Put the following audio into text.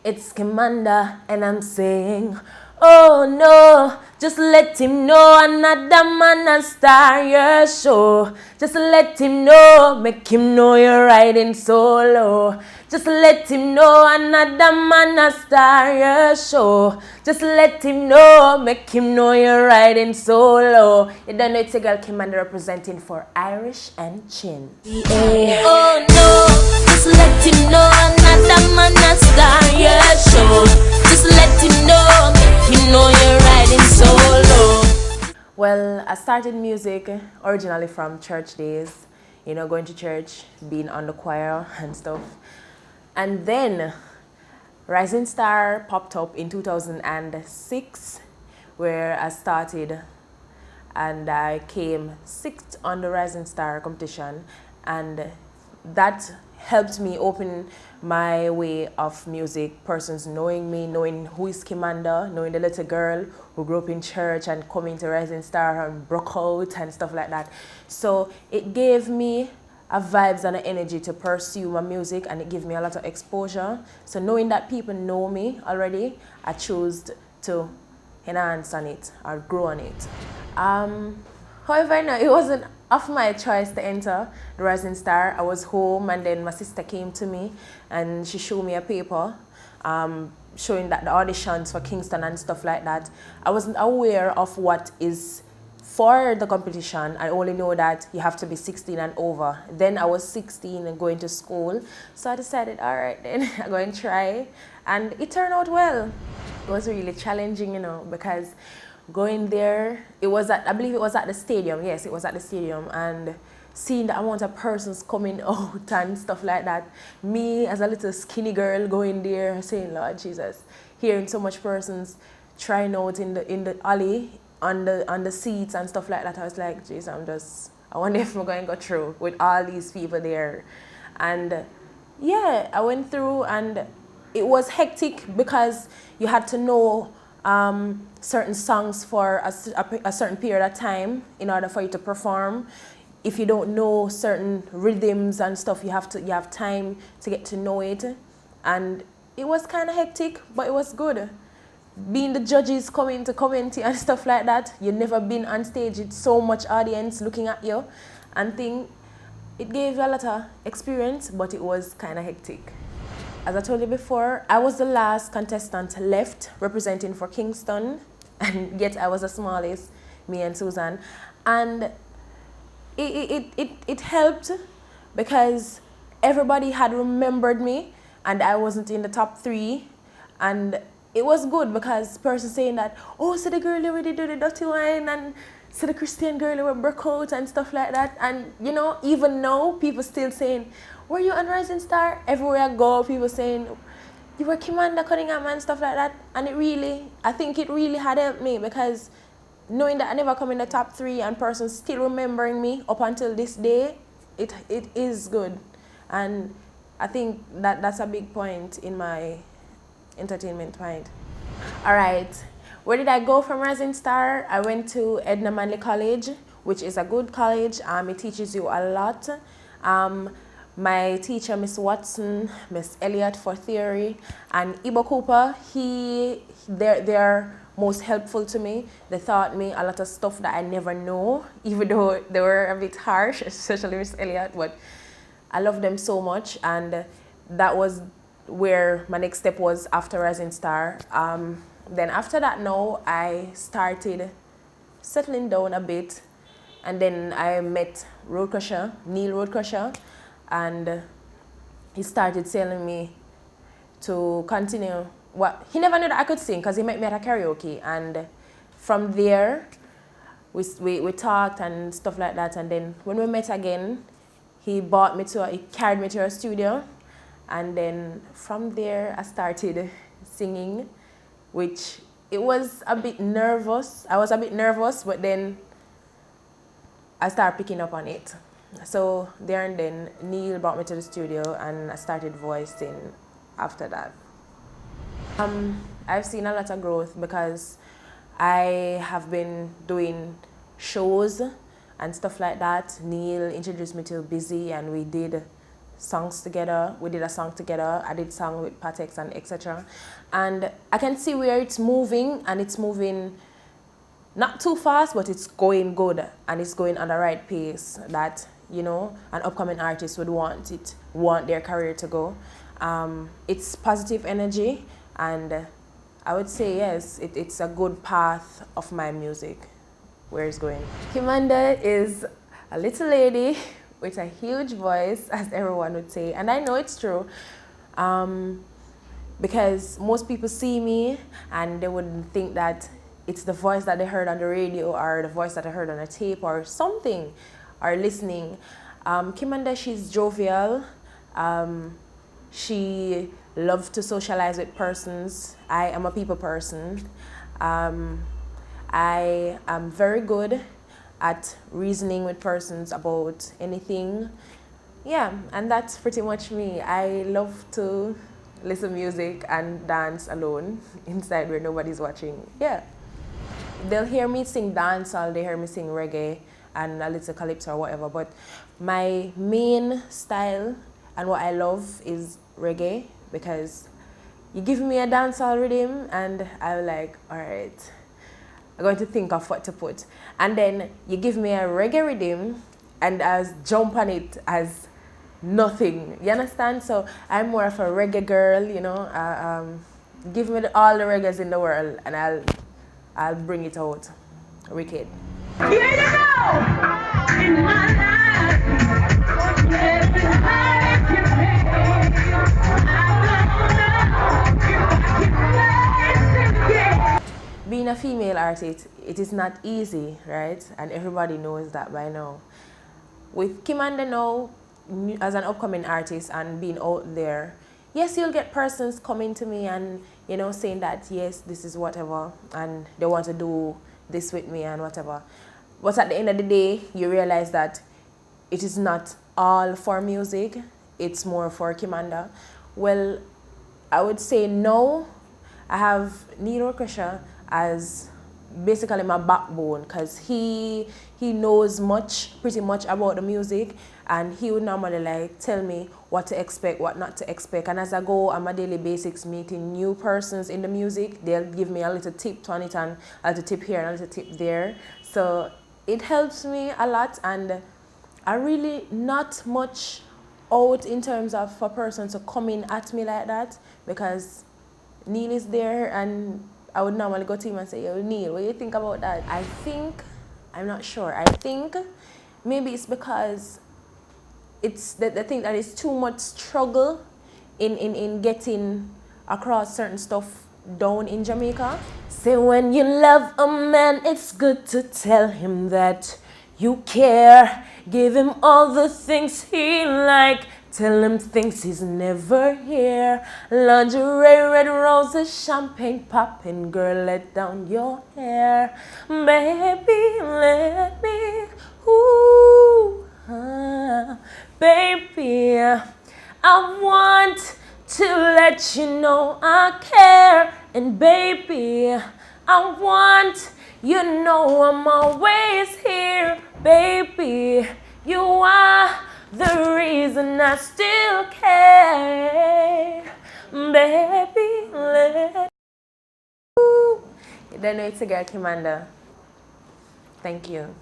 It's Kimanda, and I'm saying, oh no, just let him know another man a star your show. Just let him know, make him know you're riding solo. Just let him know another man a star your show. Just let him know, make him know you're riding solo. You don't know it's a girl Kimanda representing for Irish and Chin. Yeah. Oh no, just let him know another man a star your show. Just let him know, make him know you're riding solo. Well, I started music originally from church days, you know, going to church, being on the choir and stuff. And then Rising Star popped up in 2006, where I started, and I came sixth on the Rising Star competition, and that helped me open my way of music, persons knowing me, knowing who is Kimanda, knowing the little girl who grew up in church and coming to Rising Star and broke out and stuff like that. So it gave me a vibes and an energy to pursue my music, and it gave me a lot of exposure. So knowing that people know me already, I chose to enhance on it or grow on it. However, no, it wasn't of my choice to enter the Rising Star. I was home, and then my sister came to me and she showed me a paper showing that the auditions for Kingston and stuff like that. I wasn't aware of what is for the competition. I only know that you have to be 16 and over. Then I was 16 and going to school, so I decided, all right, then I'm going to try, and it turned out well. It was really challenging, you know, because going there, it was at, I believe it was at the stadium. Yes, it was at the stadium, and seeing the amount of persons coming out and stuff like that. Me as a little skinny girl going there, saying, Lord Jesus, hearing so much persons trying out in the alley, on the seats and stuff like that. I was like, geez, I wonder if I'm going to go through with all these people there. And yeah, I went through, and it was hectic because you had to know certain songs for a certain period of time in order for you to perform. If you don't know certain rhythms and stuff, you have time to get to know it. And it was kind of hectic, but it was good. Being the judges coming to comment and stuff like that, you've never been on stage with so much audience looking at you and think, it gave you a lot of experience, but it was kind of hectic. As I told you before, I was the last contestant left representing for Kingston, and yet I was the smallest, me and Susan. And it helped because everybody had remembered me, and I wasn't in the top 3, and it was good because person saying that, oh, so the girl already do the dirty wine, and so the Christian girl will broke out and stuff like that. And you know, even now, people still saying, were you on Rising Star? Everywhere I go, people saying, you were Kimanda Cunningham and stuff like that. And I think it really had helped me, because knowing that I never come in the top 3 and persons still remembering me up until this day, it is good. And I think that's a big point in my entertainment point. All right, where did I go from Rising Star? I went to Edna Manley College, which is a good college. It teaches you a lot. My teacher, Miss Watson, Miss Elliott for theory, and Ibo Cooper, they're most helpful to me. They taught me a lot of stuff that I never know, even though they were a bit harsh, especially Miss Elliott, but I love them so much. And that was where my next step was after Rising Star. Then after that now, I started settling down a bit, and then I met Neil Roadcrusher, and he started telling me to continue. Well, he never knew that I could sing because he met me at a karaoke, and from there we talked and stuff like that. And then when we met again, he carried me to a studio, and then from there I started singing, which it was a bit nervous. I was a bit nervous, but then I started picking up on it. So there and then, Neil brought me to the studio, and I started voicing after that. I've seen a lot of growth because I have been doing shows and stuff like that. Neil introduced me to Busy, and we did songs together. We did a song together. I did song with Patex and etc. And I can see where it's moving, and it's moving not too fast, but it's going good, and it's going on the right pace that, you know, an upcoming artist would want their career to go. It's positive energy, and I would say yes, it's a good path of my music, where it's going. Kimanda is a little lady with a huge voice, as everyone would say, and I know it's true. Because most people see me and they would think that it's the voice that they heard on the radio or the voice that I heard on a tape or something, or listening. Kimanda, she's jovial. She loves to socialize with persons. I am a people person. I am very good at reasoning with persons about anything. Yeah, and that's pretty much me. I love to listen to music and dance alone inside where nobody's watching. Yeah. They'll hear me sing dancehall, they hear me sing reggae and a little calypso or whatever, but my main style and what I love is reggae, because you give me a dancehall rhythm and I'm like, all right, I'm going to think of what to put. And then you give me a reggae rhythm and I jump on it as nothing. You understand? So I'm more of a reggae girl, you know. Give me all the reggaes in the world and I'll bring it out. Wicked. Here you go! In my life, every life you made, I don't know if I can play. Being a female artist, it is not easy, right? And everybody knows that by now. With Kimanda now, as an upcoming artist and being out there, yes, you'll get persons coming to me and, you know, saying that, yes, this is whatever, and they want to do this with me and whatever. But at the end of the day, you realize that it is not all for music, it's more for Kimanda. Well, I would say no. I have Nino Krisha as basically my backbone, because he knows pretty much about the music, and he would normally like tell me what to expect, what not to expect. And as I go on my daily basics meeting new persons in the music, they'll give me a little tip on it, and a little tip here and a little tip there. So it helps me a lot, and I really not much out in terms of for a person to come in at me like that, because Neil is there and I would normally go to him and say, yo, Neil, what do you think about that? I'm not sure. I think maybe it's because it's the thing that is too much struggle in getting across certain stuff down in Jamaica. Say when you love a man, it's good to tell him that you care. Give him all the things he like. Tell him things he's never hear. Lingerie, red roses, champagne popping. Girl, let down your hair. Baby, let me, ooh, baby, I want to let you know I care. And baby, I want you know I'm always here. Baby, you are the reason I still care. Baby, let you. You don't know it's a girl, Kimanda. Thank you.